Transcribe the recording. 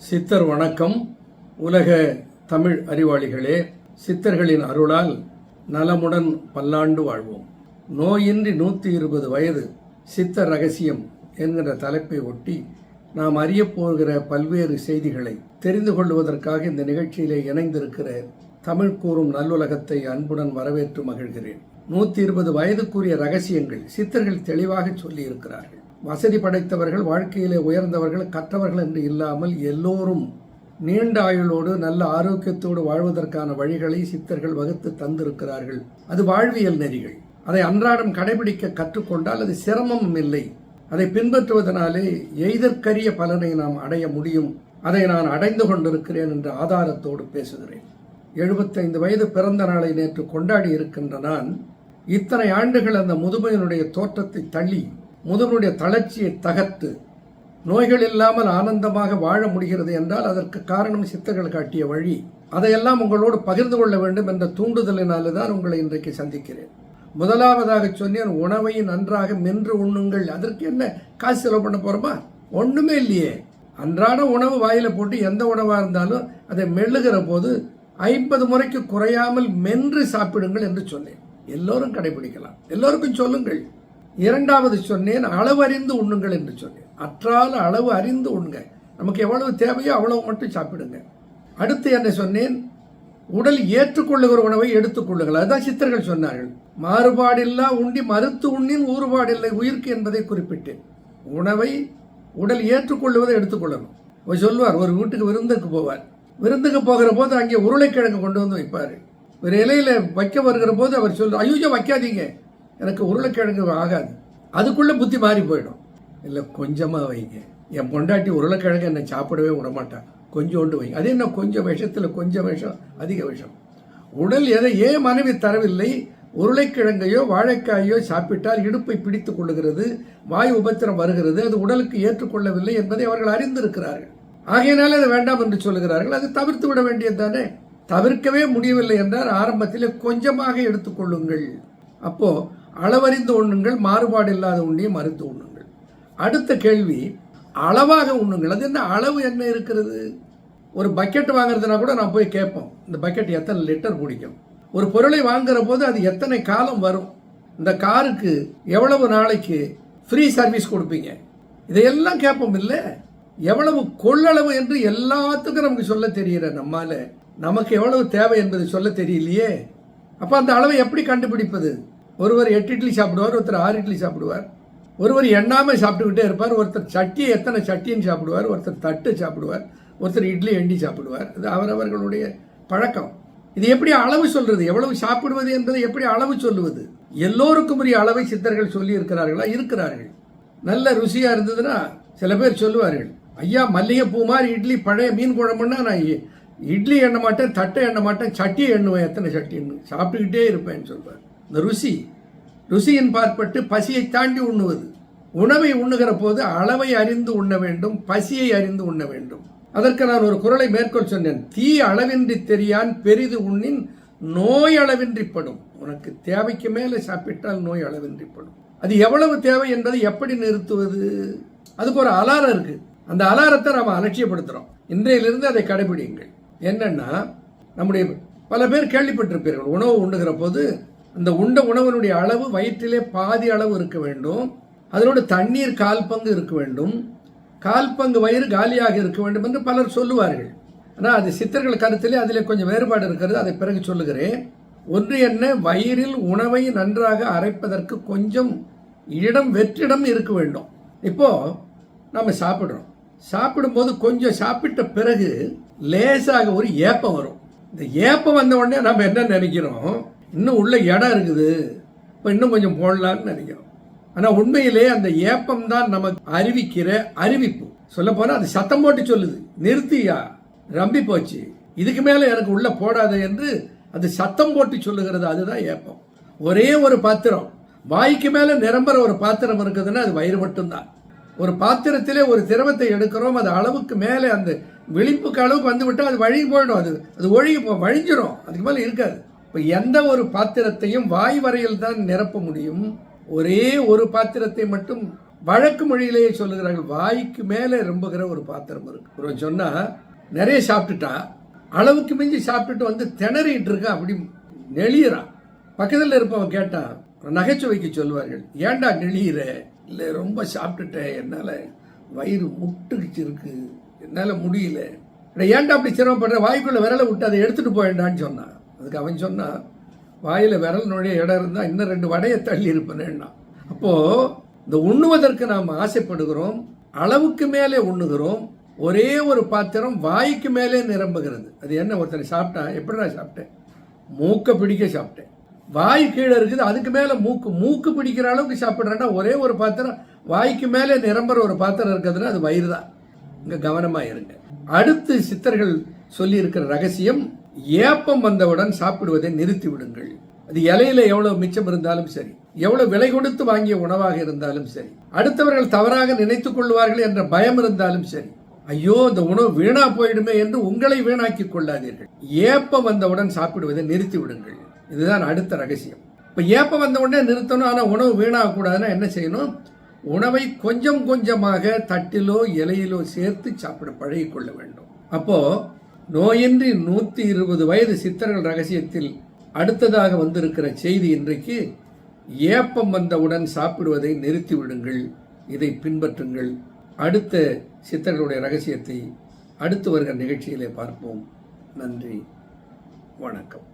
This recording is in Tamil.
சித்தர் வணக்கம். உலக தமிழ் அறிவாளிகளே, சித்தர்களின் அருளால் நலமுடன் பல்லாண்டு வாழ்வோம். நோயின்றி 120 வயது சித்தர் ரகசியம் என்கிற தலைப்பை ஒட்டி நாம் அறியப்போகிற பல்வேறு செய்திகளை தெரிந்து கொள்வதற்காக இந்த நிகழ்ச்சியிலே இணைந்திருக்கிற தமிழ் கூறும் நல்லுலகத்தை அன்புடன் வரவேற்று மகிழ்கிறேன். 120 வயதுக்குரிய ரகசியங்கள் சித்தர்கள் தெளிவாக சொல்லி இருக்கிறார்கள். வசதி படைத்தவர்கள், வாழ்க்கையிலே உயர்ந்தவர்கள், கற்றவர்கள் என்று இல்லாமல் எல்லோரும் நீண்ட ஆயுளோடு நல்ல ஆரோக்கியத்தோடு வாழ்வதற்கான வழிகளை சித்தர்கள் வகுத்து தந்திருக்கிறார்கள். அது வாழ்வியல் நெறிகள். அதை அன்றாடம் கடைபிடிக்க கற்றுக்கொண்டால் அது சிரமமும் இல்லை. அதை பின்பற்றுவதனாலே எய்தற்கரிய பலனை நாம் அடைய முடியும். அதை நான் அடைந்து கொண்டிருக்கிறேன் என்ற ஆதாரத்தோடு பேசுகிறேன். 75 வயது பிறந்த நாளை நேற்று கொண்டாடி இருக்கின்ற நான் இத்தனை ஆண்டுகள் அந்த முதுமையினுடைய தோற்றத்தை தள்ளி, முதுமையுடைய தளர்ச்சியை தகர்த்து, நோய்கள் இல்லாமல் ஆனந்தமாக வாழ முடிகிறது என்றால் அதற்கு காரணம் சித்தர்கள் காட்டிய வழி. அதையெல்லாம் உங்களோடு பகிர்ந்து கொள்ள வேண்டும் என்ற தூண்டுதலினாலே தான் உங்களை இன்றைக்கு சந்திக்கிறேன். முதலாவதாக சொன்னேன், உணவை நன்றாக மென்று உண்ணுங்கள். அதற்கு என்ன காசு செலவு பண்ண போறோமா? ஒண்ணுமே இல்லையே. அன்றாட உணவு வாயில போட்டு எந்த உணவா இருந்தாலும் அதை மெல்லுகிற போது 50 முறைக்கு குறையாமல் மென்று சாப்பிடுங்கள் என்று சொன்னேன். எல்லோரும் கடைபிடிக்கலாம், எல்லோருக்கும் சொல்லுங்கள். இரண்டாவது சொன்னேன், அளவு அறிந்து உண்ணுங்கள் என்று சொன்னேன். அற்றால அளவு அறிந்து உண்ணுங்க. நமக்கு எவ்வளவு தேவையோ அவ்வளவு மட்டும் சாப்பிடுங்க. அடுத்து என்ன சொன்னேன், உடல் ஏற்றுக்கொள்ளுகிற உணவை எடுத்துக்கொள்ளுங்கள். அதுதான் சித்தர்கள் சொன்னார்கள். மாறுபாடில்லா உண்டி மறுத்து உண்ணின் ஊறுபாடில்லை உயிர்க்கு என்பதை குறிப்பிட்டேன். உணவை உடல் ஏற்றுக்கொள்வதை எடுத்துக்கொள்ளணும். அவர் சொல்லுவார், ஒரு வீட்டுக்கு விருந்துக்கு போவார். விருந்துக்கு போகிற போது அங்கே உருளைக்கிழங்கு கொண்டு வந்து வைப்பார். ஒரு இலையில வைக்க வருகிற போது அவர் சொல்லுவார், ஐயோ வைக்காதீங்க, எனக்கு உருளைக்கிழங்கு ஆகாது. அதுக்குள்ள புத்தி மாறி போயிடும். இல்லை, கொஞ்சமாக வைங்க. என் பொண்டாட்டி உருளைக்கிழங்கு என்னை சாப்பிடவே விடமாட்டான், கொஞ்சோண்டு வைங்க. அது என்ன கொஞ்சம் விஷத்தில் கொஞ்சம் விஷம், அதிக விஷம். உடல் எதை ஏன் மனைவி தரவில்லை? உருளைக்கிழங்கையோ வாழைக்காயோ சாப்பிட்டால் இடுப்பை பிடித்துக் கொள்ளுகிறது, வாயு உபத்திரம் வருகிறது, அது உடலுக்கு ஏற்றுக்கொள்ளவில்லை என்பதை அவர்கள் அறிந்திருக்கிறார்கள். ஆகையினால அதை வேண்டாம் என்று சொல்லுகிறார்கள். அது தவிர்த்து விட வேண்டியது தானே. தவிர்க்கவே முடியவில்லை என்றால் ஆரம்பத்திலே கொஞ்சமாக எடுத்துக்கொள்ளுங்கள். அப்போ அளவறிந்து உண்ணுங்கள், மாறுபாடு இல்லாத உண்ணியை மறுத்து உண்ணுங்கள். அடுத்த கேள்வி, அளவாக உண்ணுங்கள். அது என்ன அளவு என்ன இருக்கிறது? ஒரு பக்கெட் வாங்குறதுனா கூட நான் போய் கேட்போம், இந்த பக்கெட் எத்தனை லிட்டர் குடிக்கும்? ஒரு பொருளை வாங்குற போது அது எத்தனை காலம் வரும்? இந்த காருக்கு எவ்வளவு நாளைக்கு ஃப்ரீ சர்வீஸ் கொடுப்பீங்க? இதையெல்லாம் கேட்போம். இல்லை, எவ்வளவு கொள்ளளவு என்று எல்லாத்துக்கும் நமக்கு சொல்ல தெரிகிற நம்மால நமக்கு எவ்வளவு தேவை என்பது சொல்ல தெரியலையே. அப்ப அந்த அளவை எப்படி கண்டுபிடிப்பது? ஒருவர் 8 இட்லி சாப்பிடுவார், ஒருத்தர் 6 இட்லி சாப்பிடுவார், ஒருவர் எண்ணாமல் சாப்பிட்டுக்கிட்டே இருப்பார், ஒருத்தர் சட்டி எத்தனை சட்டின்னு சாப்பிடுவார், ஒருத்தர் தட்டு சாப்பிடுவார், ஒருத்தர் இட்லி எண்ணி சாப்பிடுவார். அது அவரவர்களுடைய பழக்கம். இது எப்படி அளவு சொல்றது? எவ்வளவு சாப்பிடுவது என்பதை எப்படி அளவு சொல்லுவது? எல்லோருக்கும் உரிய அளவை சித்தர்கள் சொல்லி இருக்கிறார்களா? இருக்கிறார்கள். நல்ல ருசியா இருந்ததுன்னா சில பேர் சொல்லுவார்கள், ஐயா மல்லிகை பூ மாதிரி இட்லி, பழைய மீன் குழம்புன்னா நான் இட்லி எண்ண மாட்டேன், தட்டை எண்ண மாட்டேன், சட்டி எண்ணுவேன், எத்தனை சட்டின்னு சாப்பிட்டுக்கிட்டே இருப்பேன்னு சொல்வார். இந்த ருசியின் பார்ப்பட்டு பசியை தாண்டி உண்ணுவது. உணவை உண்ணுகிற போது அளவை அறிந்து உண்ண வேண்டும், பசியை அறிந்து உண்ண வேண்டும். அதற்கு நான் ஒரு குறளை மேற்கொள் சொன்னேன், தீ அளவின்றி தெரியான் பெரிது உண்ணின் நோய் அளவின்றிப்படும். உனக்கு தேவைக்கு மேலே சாப்பிட்டால் நோய் அளவின்றிப்படும். அது எவ்வளவு தேவை என்பதை எப்படி நிறுத்துவது? அதுக்கு ஒரு அலாரம் இருக்கு. அந்த அலாரத்தை நாம அலட்சியப்படுத்துறோம். இன்றையிலிருந்து அதை கடைபிடிங்கள். என்னன்னா, நம்முடைய பல பேர் கேள்விப்பட்டிருப்பீர்கள், உணவு உண்ணுகிற போது அந்த உண்ட உணவனுடைய அளவு வயிற்றிலே பாதி அளவு இருக்க வேண்டும், அதனோடு தண்ணீர் 1/4 பங்கு இருக்க வேண்டும், 1/4 பங்கு வயிறு காலியாக இருக்க வேண்டும் என்று பலர் சொல்லுவார்கள். ஆனால் அது சித்தர்கள் கருத்திலே அதிலே கொஞ்சம் வேறுபாடு இருக்கிறது. அதை பிறகு சொல்லுகிறேன். ஒன்று என்ன, வயிறில் உணவை நன்றாக அரைப்பதற்கு கொஞ்சம் வெற்றிடம் இருக்க வேண்டும். இப்போ நம்ம சாப்பிடுறோம், சாப்பிடும்போது கொஞ்சம் சாப்பிட்ட பிறகு லேசாக ஒரு ஏப்பம் வரும். இந்த ஏப்பம் வந்த உடனே நம்ம என்ன நினைக்கிறோம், இன்னும் உள்ள இடம் இருக்குது, இப்போ இன்னும் கொஞ்சம் போடலான்னு நினைக்கிறோம். ஆனால் உண்மையிலே அந்த ஏப்பம் தான் நமக்கு அறிவிக்கிற அறிவிப்பு. சொல்ல போனால் அது சத்தம் போட்டு சொல்லுது, நிறுத்தியா, ரம்பி போச்சு, இதுக்கு மேலே எனக்கு உள்ள போடாது என்று அது சத்தம் போட்டு சொல்லுகிறது. அதுதான் ஏப்பம். ஒரே ஒரு பாத்திரம், வாய்க்கு மேலே நிரம்புற ஒரு பாத்திரம் இருக்குதுன்னா அது வயிறு மட்டும்தான். ஒரு பாத்திரத்திலே ஒரு திரவத்தை எடுக்கிறோம், அது அளவுக்கு மேலே அந்த விழிப்புக்கு அளவுக்கு வந்து விட்டால் அது வழி போயிடும், அது ஒழுகி வழிஞ்சிடும், அதுக்கு மேலே இருக்காது. இப்போ எந்த ஒரு பாத்திரத்தையும் வாய் வரையில் தான் நிரப்ப முடியும். ஒரே ஒரு பாத்திரத்தை மட்டும் வழக்கு மொழியிலேயே சொல்லுகிறார்கள், வாய்க்கு மேலே ரொம்புகிற ஒரு பாத்திரம் இருக்கு. ஒரு சொன்னா நிறைய சாப்பிட்டுட்டா, அளவுக்கு மிஞ்சி சாப்பிட்டுட்டு வந்து திணறிட்டு இருக்கா, அப்படி நெளியறான். பக்கத்தில் இருப்பவன் கேட்டான், நகைச்சுவைக்கு சொல்லுவார்கள், ஏண்டா நெளியிற? இல்லை, ரொம்ப சாப்பிட்டுட்டேன், என்னால வயிறு முட்டுக்கிச்சு இருக்கு, என்னால முடியல. ஏன்டா அப்படி சிரமப்படுற? வாய்க்குள்ள விரலை விட்டு அதை எடுத்துட்டு போயேண்டான்னு சொன்னான். அதுக்கு அவன் சொன்னான், வாயில விரல் நுழைய இடம் இருந்தா இன்னும் 2 வடையை தள்ளி இருப்பேன்னா. அப்போ இந்த உண்ணுவதற்கு நாம் ஆசைப்படுகிறோம், அளவுக்கு மேலே உண்ணுகிறோம். ஒரே ஒரு பாத்திரம் வாய்க்கு மேலே நிரம்புகிறது. அது என்ன? ஒருத்தனை சாப்பிட்டான், எப்படிடா சாப்பிட்டேன்? மூக்க பிடிக்க சாப்பிட்டேன். வாய் கீழே இருக்குது, அதுக்கு மேல மூக்கு பிடிக்கிற அளவுக்கு சாப்பிட்றேன்னா ஒரே ஒரு பாத்திரம் வாய்க்கு மேலே நிரம்புற ஒரு பாத்திரம் இருக்குதுன்னா அது வயிறு தான். இங்க கவனமா இருங்க. அடுத்து சித்தர்கள் சொல்லி இருக்கிற ரகசியம், ஏப்பம் வந்தவுடன் சாப்பிடுவதை நிறுத்தி விடுங்கள். அது இலையில எவ்வளவு மிச்சம் இருந்தாலும் சரி, எவ்வளவு விலை கொடுத்து வாங்கிய உணவாக இருந்தாலும் சரி, அடுத்தவர்கள் தவறாக நினைத்துக் கொள்வார்கள் என்ற பயம் இருந்தாலும் சரி, ஐயோ இந்த உணவு வீணா போயிடுமே என்று உங்களை வீணாக்கி கொள்ளாதீர்கள். ஏப்பம் வந்தவுடன் சாப்பிடுவதை நிறுத்தி விடுங்கள். இதுதான் அடுத்த ரகசியம். இப்ப ஏப்பம் வந்த உடனே நிறுத்தணும், ஆனா உணவு வீணாக கூடாதுன்னா என்ன செய்யணும்? உணவை கொஞ்சம் கொஞ்சமாக தட்டிலோ இலையிலோ சேர்த்து சாப்பிட பழகிக்கொள்ள வேண்டும். அப்போ நோயின்றி 120 வயது சித்தர்கள் ரகசியத்தில் அடுத்ததாக வந்திருக்கிற செய்தி இன்றைக்கு, ஏப்பம் வந்தவுடன் சாப்பிடுவதை நிறுத்தி விடுங்கள். இதை பின்பற்றுங்கள். அடுத்த சித்தர்களுடைய ரகசியத்தை அடுத்து வருகிற நிகழ்ச்சியிலே பார்ப்போம். நன்றி, வணக்கம்.